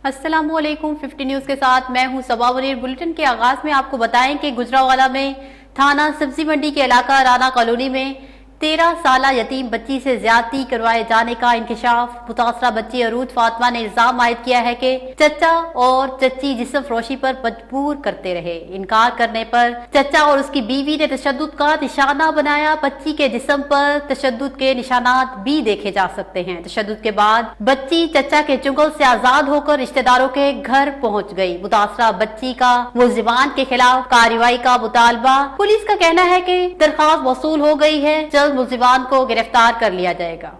अस्सलामुअलैकुम 50 न्यूज़ के साथ मैं हूं सबा मुनीर। बुलेटिन के आगाज में आपको बताएं कि गुजरांवाला में थाना सब्जी मंडी के इलाका राना कॉलोनी में 13 साला यतीम बच्ची से ज्यादती करवाए जाने का इंकशाफ। मुतासरा बच्ची अरूज फातिमा ने इल्जाम आयद किया है कि चचा और चच्ची जिस्म फरोशी पर मजबूर करते रहे। इनकार करने पर चचा और उसकी बीवी ने तशद्दुद का निशाना बनाया। बच्ची के जिस्म पर तशद्दुद के निशानात भी देखे जा सकते हैं। तशद्दुद के बाद बच्ची चचा के चुंगल से आजाद होकर रिश्तेदारों के घर पहुंच गई। मुतासरा बच्ची का मुलजिमान के खिलाफ कार्रवाई का मुतालबा। पुलिस का कहना है कि दरखास्त वसूल हो गई है, जल्द मुलजिमान को गिरफ्तार कर लिया जाएगा।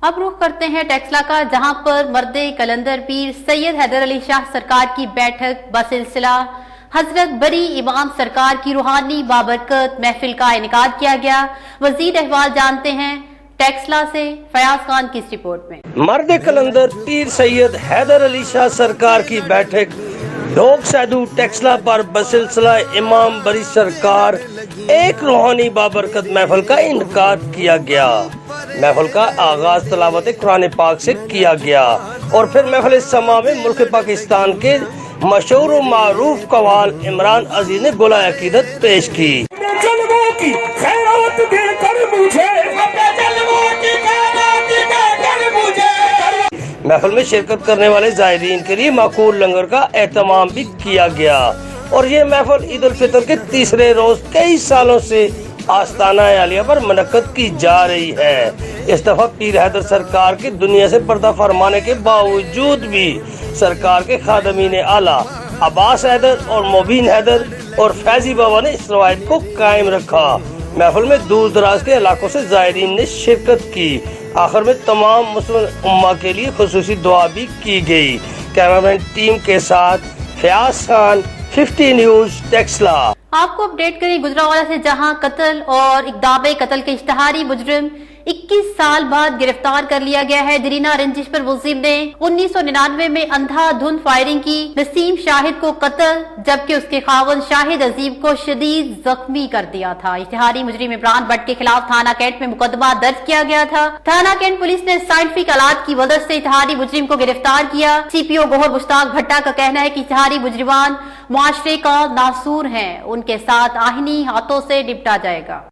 अब रुख करते हैं टेक्सला का, जहां पर मर्दे कलंदर पीर सैयद हैदर अली शाह सरकार की बैठक बसिलसिला हजरत बरी इमाम सरकार की रूहानी बाबरकत महफिल का इनेकाद किया गया। मजीद अहवाल जानते हैं टेक्सला से फयाज खान की इस रिपोर्ट में। मर्द कलंदर पीर सैयद हैदर अली शाह सरकार की बैठक ढोक सैदू टेक्सला पर बसिलसिला इमाम बरी सरकार एक रूहानी बाबरकत महफिल का इनेकाद किया गया। महफिल का आगाज तलावत कुरान पाक से किया गया और फिर महफिल समा में मुल्क पाकिस्तान के मशहूर व मारूफ कवाल इमरान अजीज ने गोला अकीदत पेश की। महफिल में शिरकत करने वाले ज़ायरीन के लिए माकूल लंगर का एहतमाम भी किया गया और ये महफिल ईद उल फितर के तीसरे रोज कई सालों से आस्ताना आलिया पर मुनक्कद की जा रही है। इस दफा पीर हैदर सरकार की दुनिया से पर्दा फरमाने के बावजूद भी सरकार के खादमीन आला अब्बास हैदर और मोबीन हैदर और फैजी बाबा ने इस रवायत को कायम रखा। महफिल में दूर दराज के इलाकों से ज़ायरीन ने शिरकत की। आखिर में तमाम मुस्लिम उम्मा के लिए खुसूसी दुआ भी की गई। कैमरामैन टीम के साथ फयाज खान, 50 न्यूज़ टेक्सला। आपको अपडेट करें गुजरांवाला से, जहां कत्ल और इक़दाम कत्ल के इश्तिहारी मुजरिम 21 साल बाद गिरफ्तार कर लिया गया है। दरीना रंजिश पर मुलजिम ने 1999 में अंधाधुंध फायरिंग की नसीम शाहिद को कत्ल, जबकि उसके खावन शाहिद अजीम को शदीद जख्मी कर दिया था। इश्तिहारी मुजरिम इमरान भट्ट के खिलाफ थाना कैंट में मुकदमा दर्ज किया गया था। थाना कैंट पुलिस ने साइंटिफिक आलात की मदद से इश्तिहारी मुजरिम को गिरफ्तार किया। सीपीओ गोहर मुश्ताक भट्टा का कहना है कि इश्तिहारी मुजरिमान मुआशरे का नासूर हैं, उनके साथ आहिनी हाथों से निपटा जाएगा।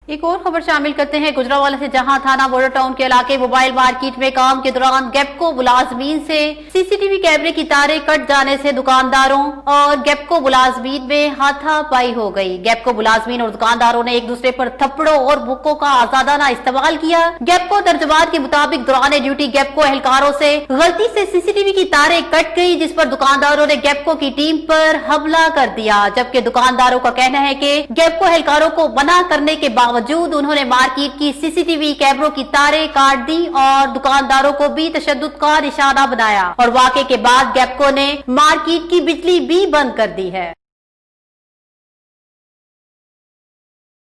एक और खबर शामिल करते हैं गुजरांवाला से, जहां थाना बॉर्डर टाउन के इलाके मोबाइल मार्केट में काम के दौरान गैपको मुलाजमीन से सीसीटीवी कैमरे की तारें कट जाने से दुकानदारों और गैपको मुलाजमीन में हाथापाई हो गई। गैपको मुलाजमीन और दुकानदारों ने एक दूसरे पर थप्पड़ों और बुक्कों का आजादाना इस्तेमाल किया। गैपको तर्जुमान के मुताबिक दौरान ड्यूटी गैपको एहलकारों से गलती से सीसीटीवी की तारें कट गई, जिस पर दुकानदारों ने गैपको की टीम पर हमला कर दिया। जबकि दुकानदारों का कहना है कि गैपको एहलकारों को मना करने के बावजूद उन्होंने मार्केट की सीसीटीवी कैमरों की तारें काट दी और दुकानदारों को भी तशद्दुद का निशाना बनाया और वाकये के बाद गैपको ने मार्केट की बिजली भी बंद कर दी है।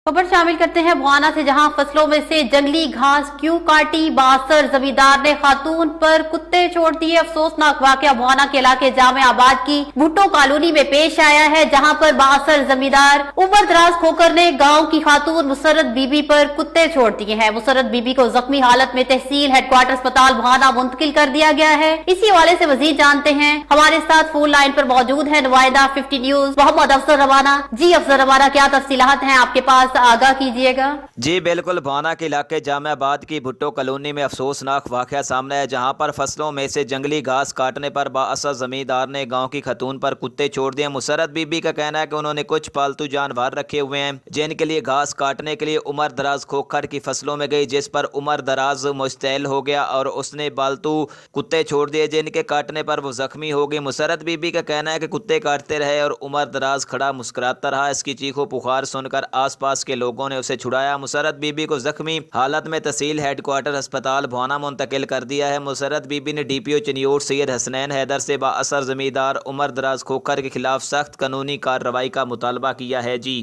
खबर शामिल करते हैं बुआना से, जहां फसलों में से जंगली घास क्यों काटी, बासर जमींदार ने खातून पर कुत्ते छोड़ दिए। अफसोसनाक वाकया बुआना के इलाके जामे आबाद की भुट्टो कॉलोनी में पेश आया है, जहां पर बासर जमींदार उमर दराज खोकर ने गांव की खातून मुसरत बीबी पर कुत्ते छोड़ दिए हैं। मुसरत बीबी को जख्मी हालत में तहसील हेडक्वार्टर अस्पताल बुआना मुंतकिल कर दिया गया है। इसी हवाले से मजीद जानते हैं, हमारे साथ फोन लाइन पर मौजूद है नुमाइंदा 50 न्यूज़ मोहम्मद अफसर रवाना। जी अफसर रवाना, क्या तफसीलात हैं आपके पास, आगाह कीजिएगा। जी बिल्कुल, बुआना के इलाके जामियाबाद की भुट्टो कॉलोनी में अफसोसनाक वाकया सामने है, जहां पर फसलों में से जंगली घास काटने पर बाअसर जमींदार ने गांव की खतून पर कुत्ते छोड़ दिए। मुसरत बीबी का कहना है कि उन्होंने कुछ पालतू जानवर रखे हुए हैं जिनके लिए घास काटने के लिए उमर दराज खोखर की फसलों में गई, जिस पर उमर दराज मुश्तैल हो गया और उसने पालतू कुत्ते छोड़ दिए जिनके काटने पर वो जख्मी हो गई। मुसरत बीबी का कहना है कि कुत्ते काटते रहे और उमर दराज खड़ा मुस्कुराता रहा। इसकी चीखों पुकार सुनकर आसपास के लोगों ने उसे छुड़ाया। मुसरत बीबी को जख्मी हालत में तहसील हेडक्वार्टर अस्पताल बुआना मुंतकिल कर दिया है। मुसरत बीबी ने डीपीओ चनियोट सैयद हसनैन हैदर से बाअसर जमींदार उमर दराज खोखर के खिलाफ सख्त कानूनी कार्रवाई का मुतालबा किया है। जी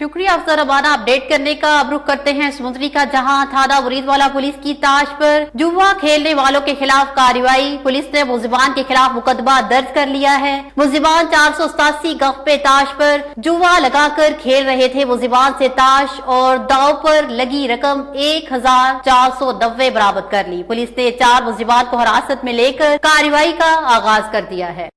शुक्रिया अफसर रबाना अपडेट करने का। अब रुख करते हैं समुद्री का, जहां थाना मुरीदवाला पुलिस की ताश पर जुआ खेलने वालों के खिलाफ कार्रवाई। पुलिस ने मुलजिमान के खिलाफ मुकदमा दर्ज कर लिया है। मुलजिमान 487 गफ पे ताश पर जुआ लगाकर खेल रहे थे। मुलजिमान से ताश और दाव पर लगी रकम 1490 बरामद कर ली। पुलिस ने 4 मुलजिमान को हिरासत में लेकर कार्रवाई का आगाज कर दिया है।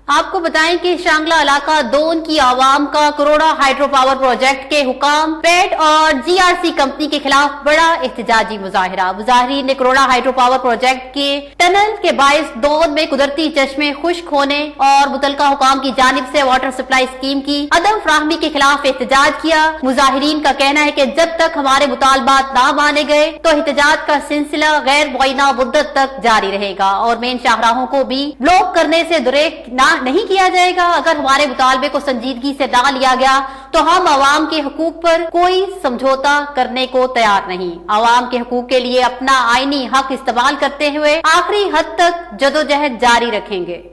आपको बताएं कि शांगला इलाका दोन की आवाम का करोड़ा हाइड्रो पावर प्रोजेक्ट के हुकाम, पेट और जीआरसी कंपनी के खिलाफ बड़ा एहतजाजी मुजाहिरा। मुजाहिरीन ने करोड़ा हाइड्रो पावर प्रोजेक्ट के टनल के बायस दोन में कुदरती चश्मे खुश्क होने और मुतलका हुकाम की जानिब से वाटर सप्लाई स्कीम की अदम फ्राहमी के खिलाफ एहतजाज किया। मुजाहिरीन का कहना है कि जब तक हमारे मुतालबात ना माने गए तो एहतजाज का सिलसिला गैर मुअय्यना मुद्दत तक जारी रहेगा और मेन शाहराहों को भी ब्लॉक करने से दुरेक नहीं किया जाएगा। अगर हमारे मुतालबे को संजीदगी से ना लिया गया तो हम आवाम के हकूक पर कोई समझौता करने को तैयार नहीं। आवाम के हकूक के लिए अपना आईनी हक इस्तेमाल करते हुए आखिरी हद तक जदोजहद जारी रखेंगे।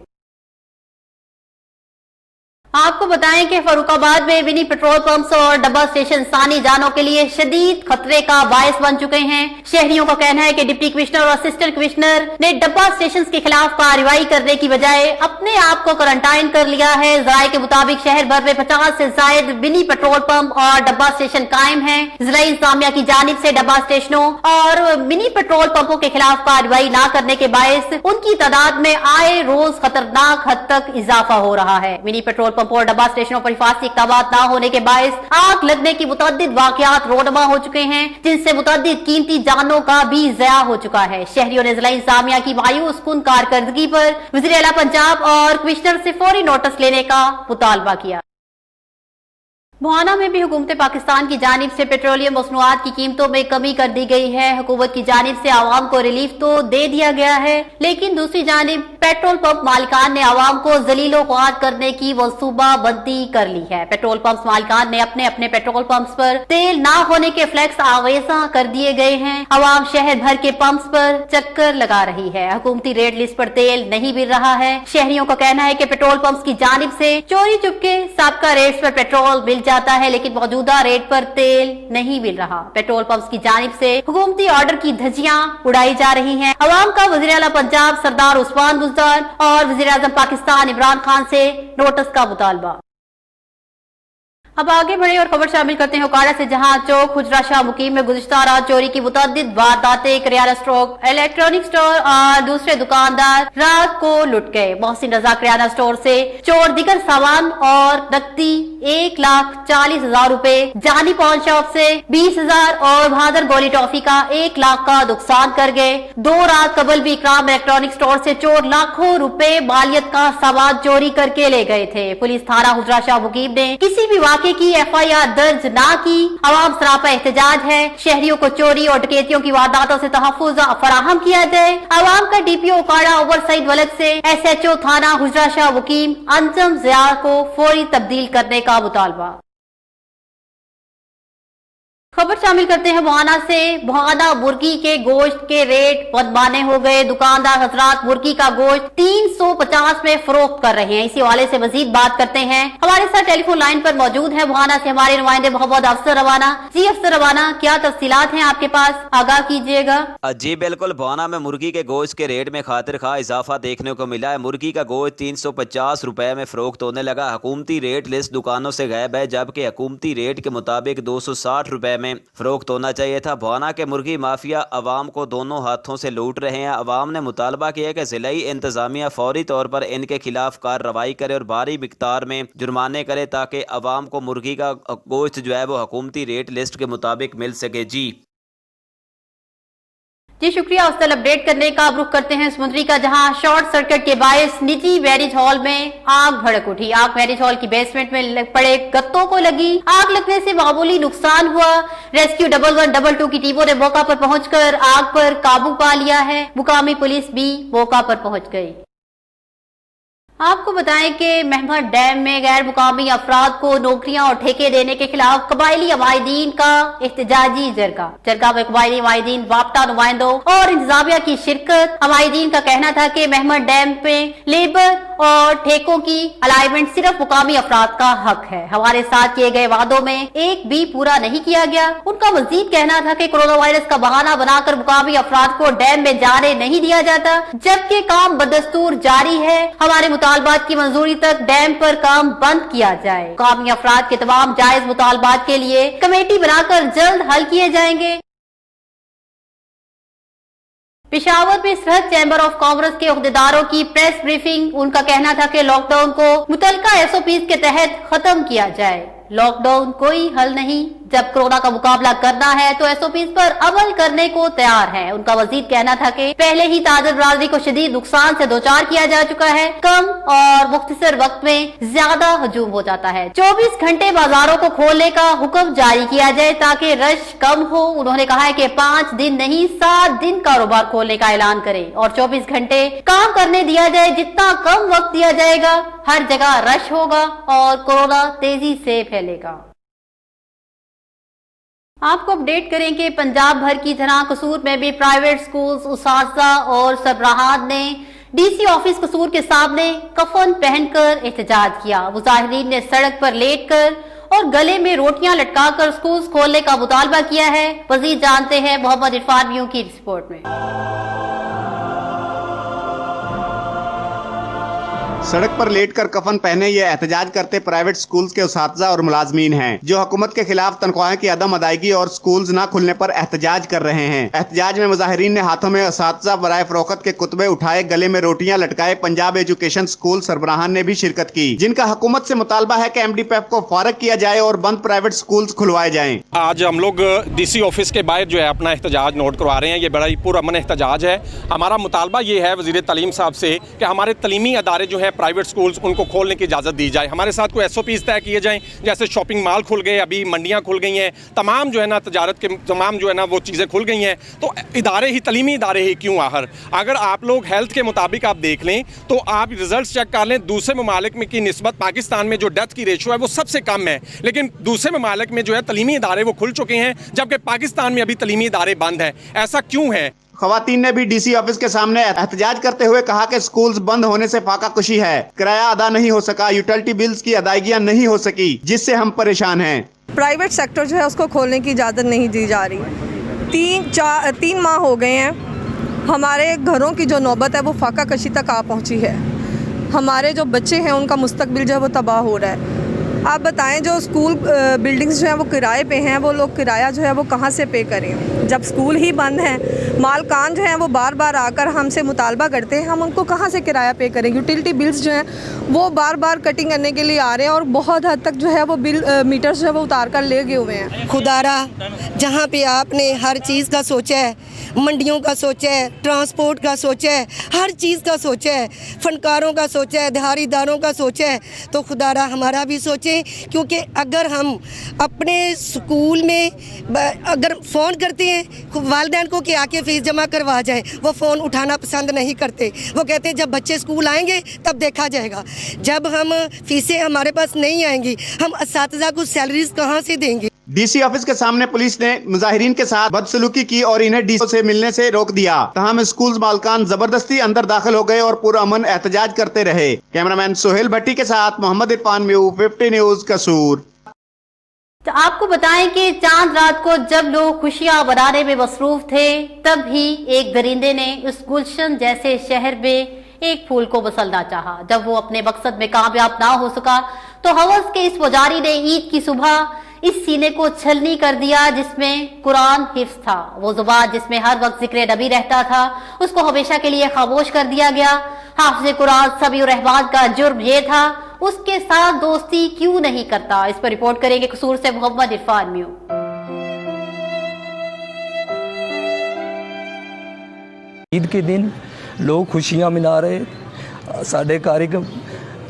आपको बताएं कि फर्रुखाबाद में मिनी पेट्रोल पंप्स और डब्बा स्टेशन इंसानी जानों के लिए शदीद खतरे का बायस बन चुके हैं। शहरियों का कहना है कि डिप्टी कमिश्नर और असिस्टेंट कमिश्नर ने डब्बा स्टेशन के खिलाफ कार्रवाई करने की बजाय अपने आप को क्वारंटाइन कर लिया है। जराये के मुताबिक शहर भर में 50 से ज्यादा मिनी पेट्रोल पंप और डब्बा स्टेशन कायम है। जिला इंतजामिया की जानिब से डब्बा स्टेशनों और मिनी पेट्रोल पंपों के खिलाफ कार्रवाई न करने के बायस उनकी तादाद में आए रोज खतरनाक हद तक इजाफा हो रहा है। मिनी पेट्रोल पंप और डब्बा स्टेशनों पर हिफाजती इक़दामात न होने के बायस आग लगने की मुतअद्दिद वाक़यात रोनमा हो चुके हैं, जिनसे मुतअद्दिद कीमती जानों का भी ज़या हो चुका है। शहरियों ने जिला इंतजामिया की मायूस कुन कारकर्दगी पर वज़ीर आला पंजाब और कमिश्नर से फौरी नोटिस लेने का मुतालबा किया। मुआना में भी हुकूमत पाकिस्तान की जानिब से पेट्रोलियम मसनूआत की कीमतों में कमी कर दी गई है। हुकूमत की जानिब से आवाम को रिलीफ तो दे दिया गया है, लेकिन दूसरी जानिब पेट्रोल पंप मालिकान ने आवाम को जलीलो ख्वार करने की मंसूबा बंदी कर ली है। पेट्रोल पंप मालिकान ने अपने अपने पेट्रोल पंप्स पर तेल ना होने के फ्लैक्स आवेजा कर दिए गए हैं। आवाम शहर भर के पंप्स पर चक्कर लगा रही है। हुकूमती रेट लिस्ट पर तेल नहीं मिल रहा है। शहरियों का कहना है कि पेट्रोल पंप्स की जानिब से चोरी चुपके साबका रेट्स पर पेट्रोल मिल जाता है, लेकिन मौजूदा रेट पर तेल नहीं मिल रहा। पेट्रोल पंप्स की जानिब से हुकूमती ऑर्डर की धज्जियां उड़ाई जा रही हैं। अवाम का वज़ीर आला पंजाब सरदार उस्मान बुज़दार और वज़ीर आज़म पाकिस्तान इमरान खान से नोटिस का मुतालबा। अब आगे बढ़े और खबर शामिल करते हैं उकाड़ा से, जहां चौक हुजरा शाह मुकीम में गुज़िश्ता रात चोरी की मुतअद्दिद वारदातें। किराना स्टोर, इलेक्ट्रॉनिक स्टोर और दूसरे दुकानदार रात को लुट गए। मोहसिन रजा किराना स्टोर से चोर दिगर सामान और नकदी 1,40,000 रुपए, जानी पॉन शॉप से 20,000 और बहादुर गोली टॉफी का 1 लाख का नुकसान कर गए। 2 रात कबल भी इकराम इलेक्ट्रॉनिक स्टोर से चोर लाखों रुपए मालियत का सामान चोरी करके ले गए थे। पुलिस थाना हुजरा शाह मुकीम ने किसी भी की एफआईआर दर्ज ना की। अवाम सरापा एहतजाज है। शहरियों को चोरी और डकैतियों की वारदातों से तहफ़्फ़ुज़ फराहम किया जाए। अवाम का डीपीओ उकाड़ा ओवर सईद वलद से एसएचओ थाना हुजरा शाह मुकीम अंजम ज़िया को फौरी तब्दील करने का मुतालबा। खबर शामिल करते हैं मुआना से। मुआना मुर्गी के गोश्त के रेट मनमाने हो गए। दुकानदार हजरात मुर्गी का गोश्त 350 में फरोख्त कर रहे हैं। इसी हवाले से मजीद बात करते हैं। हमारे साथ टेलीफोन लाइन पर मौजूद है मुआना से हमारे नुमाइंदे मोहम्मद अफसर रवाना। जी अफसर रवाना, क्या तफसीलात हैं आपके पास, आगाह कीजिएगा। जी बिल्कुल, मुआना में मुर्गी के गोश्त के रेट में खातिर खा इजाफा देखने को मिला है। मुर्गी का गोश्त 350 रुपए में फरोख्त होने लगा। हुकूमती रेट लिस्ट दुकानों से गायब है, जबकि हुकूमती रेट के मुताबिक 260 रुपए में फरोख्त होना चाहिए था। मुआना के मुर्गी माफिया अवाम को दोनों हाथों से लूट रहे हैं। अवाम ने मुतालबा किया कि ज़िलाई इंतजामिया फौरी तौर पर इनके खिलाफ कार्रवाई करे और भारी मिकदार में जुर्माने करे, ताकि अवाम को मुर्गी का गोश्त जो है वो हुकूमती रेट लिस्ट के मुताबिक मिल सके। जी शुक्रिया अफसल अपडेट करने का। अब रुख करते हैं समुद्री का, जहां शॉर्ट सर्किट के बायस निजी मैरिज हॉल में आग भड़क उठी। आग मैरिज हॉल की बेसमेंट में पड़े गत्तों को लगी। आग लगने से मामूली नुकसान हुआ। रेस्क्यू 1112 की टीमों ने मौका पर पहुंचकर आग पर काबू पा लिया है। मुकामी पुलिस भी मौका पर पहुंच गई। आपको बताएं कि महमद डैम में गैर मुकामी अफराद को नौकरियां और ठेके देने के खिलाफ कबायली अमायदीन का एहतजाजी जरगा में कबायली अमायदीन, वापटा नुमाइंदों और इंतजामिया की शिरकत। अमायदीन का कहना था कि महमद डैम पे लेबर और ठेकों की अलाइनमेंट सिर्फ मुकामी अफराद का हक है। हमारे साथ किए गए वादों में एक भी पूरा नहीं किया गया। उनका मजीद कहना था कि कोरोना वायरस का बहाना बनाकर मुकामी अफराद को डैम में जाने नहीं दिया जाता, जबकि काम बदस्तूर जारी है। हमारे मुतालबात की मंजूरी तक डैम पर काम बंद किया जाए। मुकामी अफराद के तमाम जायज मुतालबात के लिए कमेटी बनाकर जल्द हल किए जाएंगे। पेशावर में सरहद चैम्बर ऑफ कॉमर्स के अहदेदारों की प्रेस ब्रीफिंग। उनका कहना था कि लॉकडाउन को मुतलका एसओपीज के तहत खत्म किया जाए। लॉकडाउन कोई हल नहीं, जब कोरोना का मुकाबला करना है तो एसओपीज पर अमल करने को तैयार है। उनका मजीद कहना था कि पहले ही ताजर बरादरी को शदीद नुकसान से दोचार किया जा चुका है। कम और मुख्तसर वक्त में ज्यादा हजूम हो जाता है। 24 घंटे बाजारों को खोलने का हुक्म जारी किया जाए ताकि रश कम हो। उन्होंने कहा है कि 5 दिन नहीं 7 दिन कारोबार खोलने का ऐलान करें और 24 घंटे काम करने दिया जाए। जितना कम वक्त दिया जाएगा हर जगह रश होगा और कोरोना तेजी से फैलेगा। आपको अपडेट करें कि पंजाब भर की तरह कसूर में भी प्राइवेट स्कूल्स, उसातिज़ा और सरबराहान ने डीसी ऑफिस कसूर के सामने कफन पहनकर एहतजाज किया। मुजाहिरीन ने सड़क पर लेटकर और गले में रोटियां लटकाकर स्कूल्स खोलने का मुतालबा किया है। मज़ीद जानते हैं मोहम्मद इरफान म्यू की रिपोर्ट में। सड़क पर लेटकर कफन पहने ये एहतजाज करते प्राइवेट स्कूल्स के उसातिज़ा और मुलाजमीन हैं, जो हुकूमत के खिलाफ तनख्वाह की अदम अदायगी और स्कूल्स न खुलने पर एहतजाज कर रहे हैं। एहतजाज में मुजाहिरीन ने हाथों में उसातिज़ा बराए फरोख्त के कुतबे उठाए, गले में रोटियां लटकाए। पंजाब एजुकेशन स्कूल सरबराहान ने भी शिरकत की, जिनका हुकूमत से मुतालबा है कि MDPF को फारग किया जाए और बंद प्राइवेट स्कूल्स खुलवाए जाएं। आज हम लोग DC ऑफिस के बाहर जो है अपना एहतजाज नोट करवा रहे हैं। ये बड़ा ही पुरअमन एहतजाज है। हमारा मुतालबा ये है वज़ीर तालीम साहब से कि हमारे तलीमी अदारे जो है प्राइवेट स्कूल्स उनको खोलने की इजाज़त दी जाए। हमारे साथ कोई SOPs तय किए जाएं, जैसे शॉपिंग मॉल खुल गए, अभी मंडियां खुल गई हैं, तमाम जो है ना तजारत के तमाम जो है ना वो चीज़ें खुल गई हैं। तो इदारे ही तलीमी इदारे ही क्यों आहर, अगर आप लोग हेल्थ के मुताबिक आप देख लें तो आप रिजल्ट चेक कर लें, दूसरे ममालिक में की निस्बत पाकिस्तान में जो डेथ की रेशो है वो सबसे कम है, लेकिन दूसरे ममालिक में जो है तलीमी इदारे वो खुल चुके हैं, जबकि पाकिस्तान में अभी तलीमी इदारे बंद हैं। ऐसा क्यों है? खवातीन ने भी DC ऑफिस के सामने एहतजाज करते हुए कहा कि स्कूल्स बंद होने से फाका कुशी है, किराया अदा नहीं हो सका, यूटिलिटी बिल्स की अदायगियां नहीं हो सकी, जिससे हम परेशान हैं। प्राइवेट सेक्टर जो है उसको खोलने की इजाज़त नहीं दी जा रही। 3 माह हो गए हैं, हमारे घरों की जो नौबत है वो फाका कशी तक आ पहुंची है। हमारे जो बच्चे हैं उनका मुस्तकबिल जो है वो तबाह हो रहा है। आप बताएं, जो स्कूल बिल्डिंग्स जो हैं वो किराए पे हैं, वो लोग किराया जो है वो कहाँ से पे करें जब स्कूल ही बंद हैं। मालकान जो हैं वो बार बार आकर हमसे मुतालबा करते हैं, हम उनको कहाँ से किराया पे करें। यूटिलिटी बिल्स जो हैं वो बार बार कटिंग करने के लिए आ रहे हैं और बहुत हद तक जो है वो बिल मीटर्स जो है वो उतार कर ले गए हुए हैं। खुदारा, जहाँ पे आपने हर चीज़ का सोचा है, मंडियों का सोचा है, ट्रांसपोर्ट का सोचा है, हर चीज़ का सोचा है, फनकारों का सोचा है, दिहाड़ीदारों का सोचा है, तो खुदारा हमारा भी सोचें। क्योंकि अगर हम अपने स्कूल में अगर फ़ोन करते हैं वालिदैन को कि आके फ़ीस जमा करवा जाए, वो फ़ोन उठाना पसंद नहीं करते। वो कहते हैं जब बच्चे स्कूल आएंगे तब देखा जाएगा। जब हम फ़ीसें हमारे पास नहीं आएंगी, हम असातिज़ा को सैलरीज कहाँ से देंगे। DC ऑफिस के सामने पुलिस ने मुजाहिरीन के साथ बदसलूकी की और इन्हें DC से मिलने से रोक दिया। तमाम स्कूल मालकान जबरदस्ती अंदर दाखिल हो गए और पुरअमन एहतजाज करते रहे। कैमरामैन सोहेल भट्टी के साथ मोहम्मद इरफान म्यू, 50 न्यूज़ कसूर। तो आपको बताएं कि चांद रात को जब लोग खुशियां बनाने में मसरूफ थे, तब ही एक दरिंदे ने उस गुलशन जैसे शहर में एक फूल को मसलना चाहा। जब वो अपने मकसद में कामयाब ना हो सका तो हवस के इस पुजारी ने ईद की सुबह इस सीने को छलनी कर दिया जिसमें कुरान हिफ्ज था। वो जुबान जिसमें हर वक्त जिक्र नबी रहता था, उसको हमेशा के लिए खामोश कर दिया गया। हाफिज कुरान समीउर रहमान का जुर्म ये था, उसके साथ दोस्ती क्यों नहीं करता। इस पर रिपोर्ट करेंगे कसूर से मोहम्मद इरफान म्यू। ईद के दिन लोग खुशियां मना रहे, साढ़े कार्यक्रम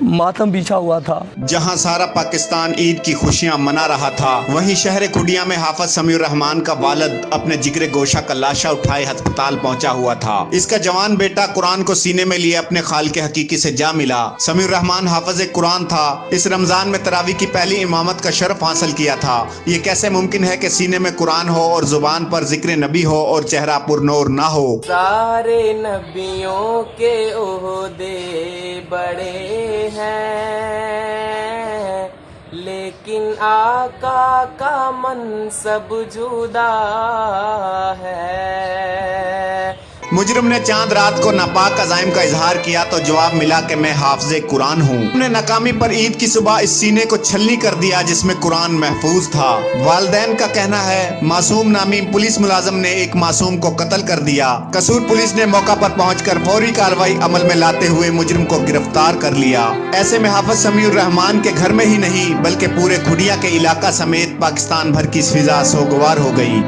मातम बिछा हुआ था। जहां सारा पाकिस्तान ईद की खुशियां मना रहा था, वहीं शहर खुडिया में हाफिज समीउर रहमान का वालिद अपने जिगरे गोशा का लाशा उठाए अस्पताल पहुंचा हुआ था। इसका जवान बेटा कुरान को सीने में लिए अपने खाल के हकीकी से जा मिला। समीउर रहमान हाफिज कुरान था। इस रमजान में तरावी की पहली इमामत का शर्फ हासिल किया था। ये कैसे मुमकिन है कि सीने में कुरान हो और जुबान पर जिक्र नबी हो और चेहरा पुरनूर ना हो। सारे नबियों के ओहदे बड़े हैं, लेकिन आका का मनसब जुदा है। मुजरिम ने चांद रात को नापाक अज़ाइम का इजहार किया तो जवाब मिला कि मैं हाफिज़े कुरान हूँ। हमने नाकामी पर ईद की सुबह इस सीने को छलनी कर दिया जिसमें कुरान महफूज था। वालिदैन का कहना है मासूम नामी पुलिस मुलाजिम ने एक मासूम को कत्ल कर दिया। कसूर पुलिस ने मौका पर पहुंचकर फौरी कार्रवाई अमल में लाते हुए मुजरिम को गिरफ्तार कर लिया। ऐसे में हाफिज समीउर रहमान के घर में ही नहीं बल्कि पूरे खुडिया के इलाका समेत पाकिस्तान भर की फिजा सोगवार हो गई।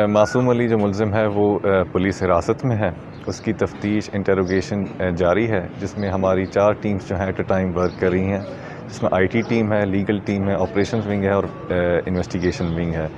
मासूम अली जो मुलजिम है वो पुलिस हिरासत में है। उसकी तफ्तीश इंटरोगेशन जारी है, जिसमें हमारी 4 टीम्स जो हैं एट अ टाइम वर्क कर रही हैं, जिसमें आईटी टीम है, लीगल टीम है, ऑपरेशंस विंग है और इन्वेस्टिगेशन विंग है।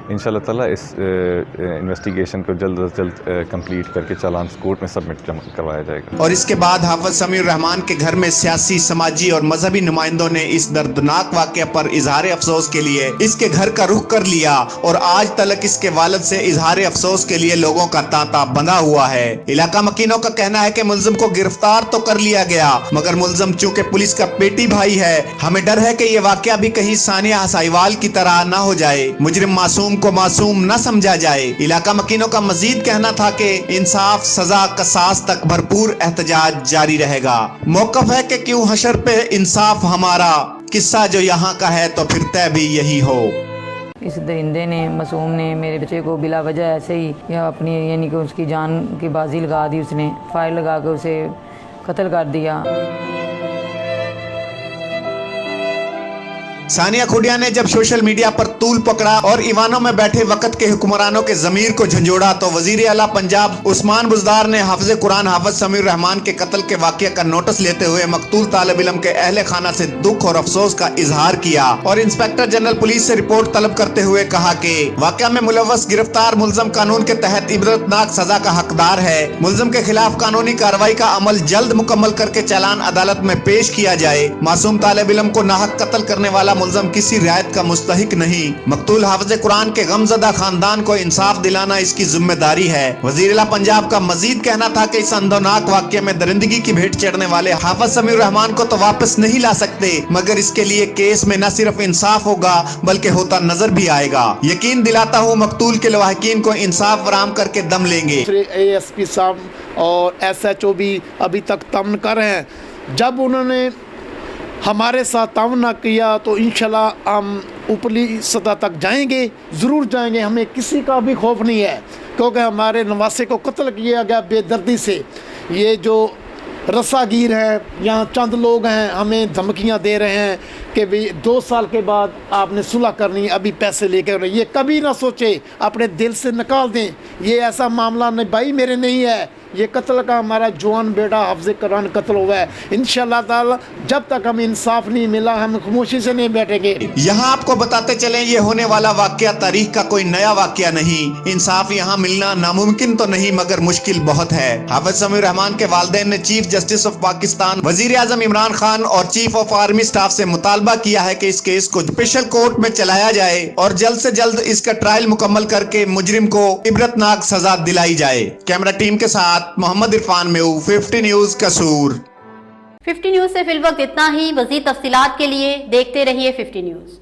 इंशाल्लाह ताला इस इन्वेस्टिगेशन को जल्द अज जल्द कंप्लीट करके चालान कोर्ट में सबमिट करवाया जाएगा। और इसके बाद हाफिज समीउर रहमान के घर में सियासी, समाजी और मजहबी नुमाइंदों ने इस दर्दनाक वाक़या पर इजहार अफसोस के लिए इसके घर का रुख कर लिया और आज तलक इसके वालिद से इजहार अफसोस के लिए लोगों का तांता बंधा हुआ है। इलाका मकीनों का कहना है कि मुलजिम को गिरफ्तार तो कर लिया गया, मगर मुलजिम चूँकि पुलिस का पेटी भाई है, हमें डर है कि ये वाक़या भी कहीं सानिया हसाईवाल की तरह न हो जाए, मुजरिम मासूम को मासूम न समझा जाए। इलाका मकीनों का मजीद कहना था कि इंसाफ, सजा, कसास तक भरपूर एहतजाज जारी रहेगा। मौक़िफ़ है कि क्यों हशर पे इंसाफ हमारा, किस्सा जो यहाँ का है तो फिर तय भी यही हो। इस दरिंदे ने, मासूम ने मेरे बच्चे को बिला वजह ऐसे ही या अपनी यानी कि उसकी जान की बाजी लगा दी। उसने फायर लगा कर उसे कत्ल कर दिया। सानिया खुडिया ने जब सोशल मीडिया पर तूल पकड़ा और ईवानों में बैठे वक्त के हुक्मरानों के जमीर को झंझोड़ा तो वजीर आला पंजाब उस्मान बुज़दार ने हाफिज़े कुरान हाफिज समीउर रहमान के कत्ल के वाक़या का नोटिस लेते हुए मकतूल तालिब इल्म के अहले खाना से दुख और अफसोस का इजहार किया और इंस्पेक्टर जनरल पुलिस से रिपोर्ट तलब करते हुए कहा कि वाक़या में मुलव्वस गिरफ्तार मुलजिम कानून के तहत इबरतनाक सजा का हकदार है। मुलजिम के खिलाफ कानूनी कार्रवाई का अमल जल्द मुकम्मल करके चालान अदालत में पेश किया जाए। मासूम तालिब इल्म को नाहक कत्ल करने वाला मुलजिम किसी रियायत का मुस्तहिक नहीं। मकतूल हाफिज़े कुरान के गमज़दा खानदान को इंसाफ दिलाना इसकी जिम्मेदारी है। वज़ीर आला पंजाब का मजीद कहना था कि इस अंदोनाक वाक़ये में दरिंदगी की भेंट चढ़ने वाले हाफिज समीउर रहमान को तो वापस नहीं ला सकते, मगर इसके लिए केस में न सिर्फ इंसाफ होगा बल्कि होता नजर भी आएगा। यकीन दिलाता हूँ मकतूल के लवाहिकीन को इंसाफ फराहम करके दम लेंगे। ASP साहब और SHO भी अभी तक तमन कर रहे हैं। जब उन्होंने हमारे साथ ताउन ना किया तो इंशाल्लाह हम ऊपरी सतह तक जाएंगे, ज़रूर जाएंगे। हमें किसी का भी खौफ नहीं है, क्योंकि हमारे नवासे को कत्ल किया गया बेदर्दी से। ये जो रस्सागीर हैं, यहाँ चंद लोग हैं, हमें धमकियाँ दे रहे हैं कि भाई 2 साल के बाद आपने सुलह करनी, अभी पैसे लेकर। ये कभी ना सोचे, अपने दिल से निकाल दें। ये ऐसा मामला नहीं भाई मेरे नहीं है, ये कत्ल का हमारा जवान बेटा हाफिज़े कुरान कत्ल हुआ है। इंशाल्लाह ताला जब तक हमें इंसाफ नहीं मिला हम खामोशी से नहीं बैठेंगे। यहाँ आपको बताते चलें ये होने वाला वाक़या तारीख का कोई नया वाक़या नहीं। इंसाफ यहाँ मिलना नामुमकिन तो नहीं मगर मुश्किल बहुत है। हाफिज समीउर रहमान के वालिदैन ने चीफ जस्टिस ऑफ पाकिस्तान, वजीर आजम इमरान खान और चीफ ऑफ आर्मी स्टाफ से मुतालबा किया है कि इस केस को स्पेशल कोर्ट में चलाया जाए और जल्द से जल्द इसका ट्रायल मुकम्मल करके मुजरिम को इबरतनाक सजा दिलाई जाए। कैमरा टीम के साथ मोहम्मद इरफान मेऊ, 50 न्यूज कसूर। 50 न्यूज से फिलवक्त इतना ही। मज़ीद तफसीलात के लिए देखते रहिए 50 न्यूज।